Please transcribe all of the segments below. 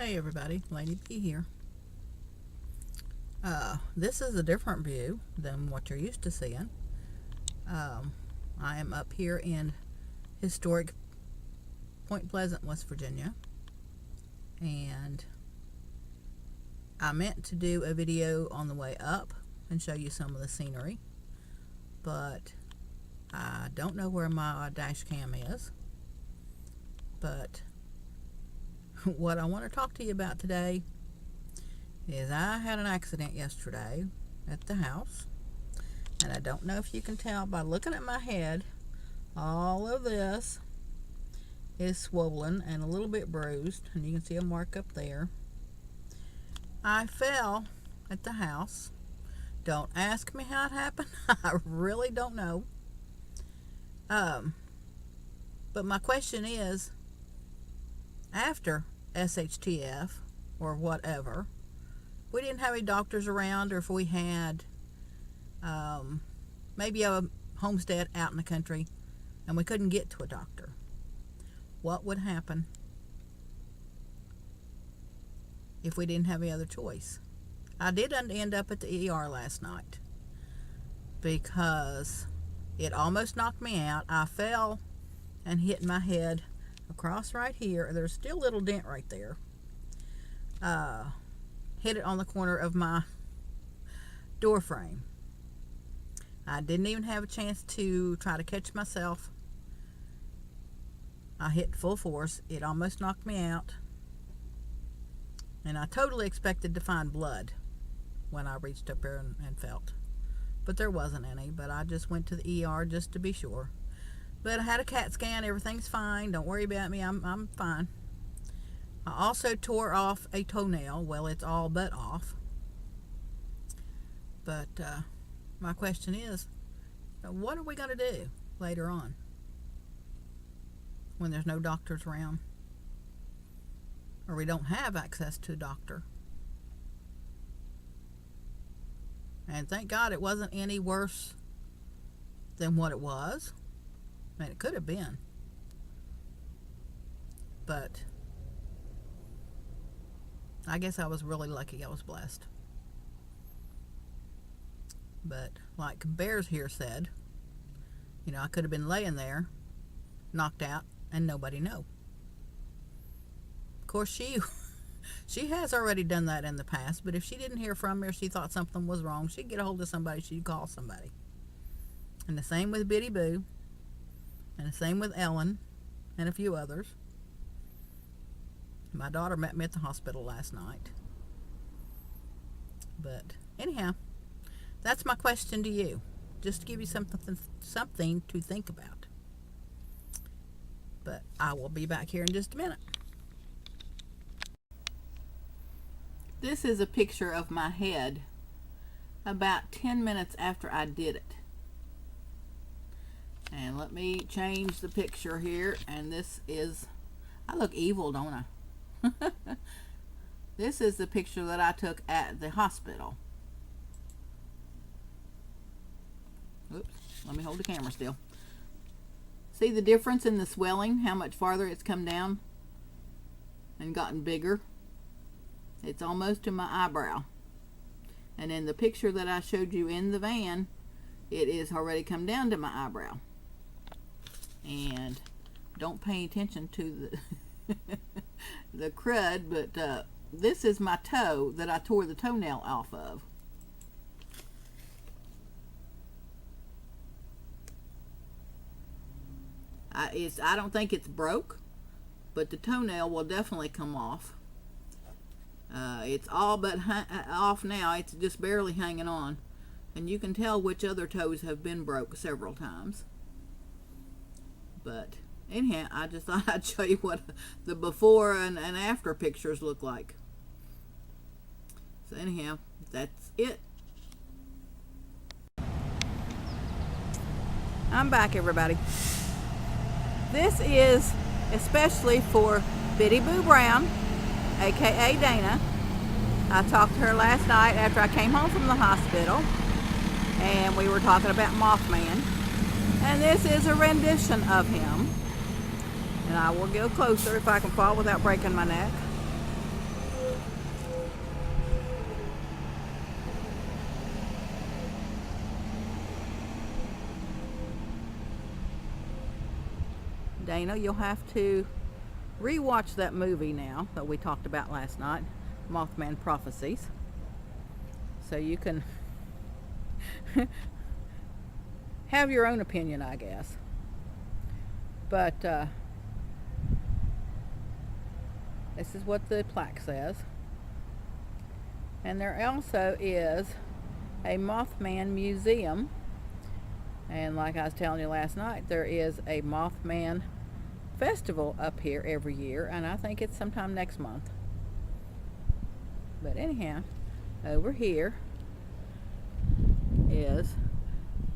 Hey everybody, Lady B here. This is a different view than what you're used to seeing. I am up here in historic Point Pleasant, West Virginia, and I meant to do a video on the way up and show you some of the scenery, but I don't know where my dash cam is. But what I want to talk to you about today is I had an accident yesterday at the house, and I don't know if you can tell by looking at my head, all of this is swollen and a little bit bruised, and you can see a mark up there. I fell at the house. Don't ask me how it happened. I really don't know. But my question is, after SHTF or whatever, we didn't have any doctors around, or if we had maybe a homestead out in the country and we couldn't get to a doctor, what would happen if we didn't have any other choice? I did end up at the ER last night because it almost knocked me out. I fell and hit my head across right here. There's still a little dent right there. Hit it on the corner of my door frame. I didn't even have a chance to try to catch myself. I hit full force. It almost knocked me out. And I totally expected to find blood when I reached up there and felt. But there wasn't any. But I just went to the ER just to be sure. But I had a CAT scan. Everything's fine. Don't worry about me. I'm fine. I also tore off a toenail. Well, it's all but off. But my question is, what are we going to do later on when there's no doctors around, or we don't have access to a doctor? And thank God it wasn't any worse than what it was. I mean, it could have been. But I guess I was really lucky. I was blessed. But like Bears here said, I could have been laying there, knocked out, and nobody know. Of course, she has already done that in the past, but if she didn't hear from me or she thought something was wrong, she'd get a hold of somebody, she'd call somebody. And the same with Biddy Boo, and the same with Ellen, and a few others. My daughter met me at the hospital last night. But anyhow, that's my question to you, just to give you something to think about. But I will be back here in just a minute. This is a picture of my head about 10 minutes after I did it. And let me change the picture here. And this is, I look evil, don't I? This is the picture that I took at the hospital. Oops, let me hold the camera still. See the difference in the swelling, how much farther it's come down and gotten bigger? It's almost to my eyebrow. And in the picture that I showed you in the van, it is already come down to my eyebrow. And don't pay attention to the crud, but this is my toe that I tore the toenail off of. I don't think it's broke, but the toenail will definitely come off. It's all but off now. It's just barely hanging on, and you can tell which other toes have been broke several times. But anyhow, I just thought I'd show you what the before and after pictures look like. So anyhow, that's it. I'm back, everybody. This is especially for Biddy Boo Brown, aka Dana. I talked to her last night after I came home from the hospital, and we were talking about Mothman. And this is a rendition of him. And I will go closer if I can fall without breaking my neck. Dana, you'll have to rewatch that movie now that we talked about last night, Mothman Prophecies, so you can have your own opinion, I guess. But this is what the plaque says. And there also is a Mothman museum. And like I was telling you last night, there is a Mothman festival up here every year, and I think it's sometime next month. But anyhow, over here is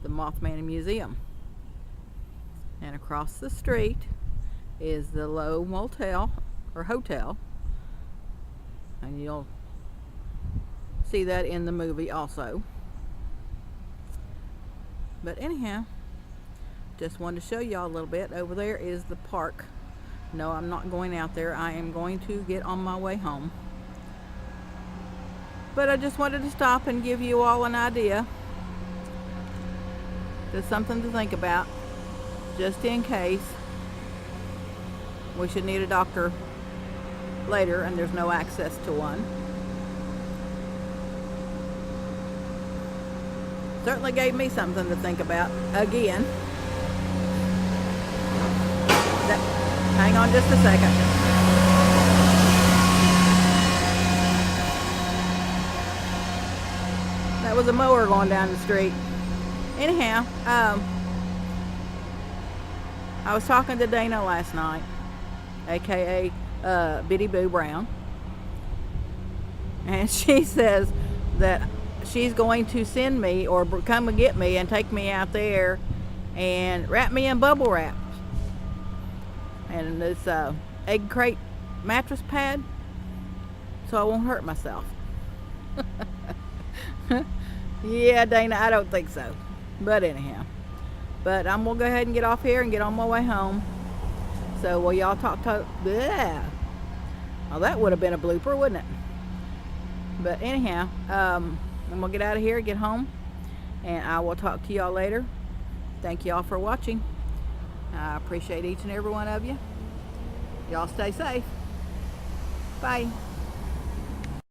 the Mothman Museum. And across the street is the Low Motel or Hotel. And you'll see that in the movie also. But anyhow, just wanted to show y'all a little bit. Over there is the park. No, I'm not going out there. I am going to get on my way home. But I just wanted to stop and give you all an idea. Just something to think about, just in case we should need a doctor later and there's no access to one. Certainly gave me something to think about again. Hang on just a second. That was a mower going down the street. Anyhow, I was talking to Dana last night, aka Biddy Boo Brown, and she says that she's going to send me or come and get me and take me out there and wrap me in bubble wrap and this egg crate mattress pad so I won't hurt myself. Yeah, Dana, I don't think so. But anyhow, I'm gonna go ahead and get off here and get on my way home. So will y'all talk to bleh. Well, that would have been a blooper, wouldn't it? But anyhow, I'm gonna get out of here, get home, and I will talk to y'all later. Thank y'all for watching. I appreciate each and every one of you. Y'all stay safe. Bye.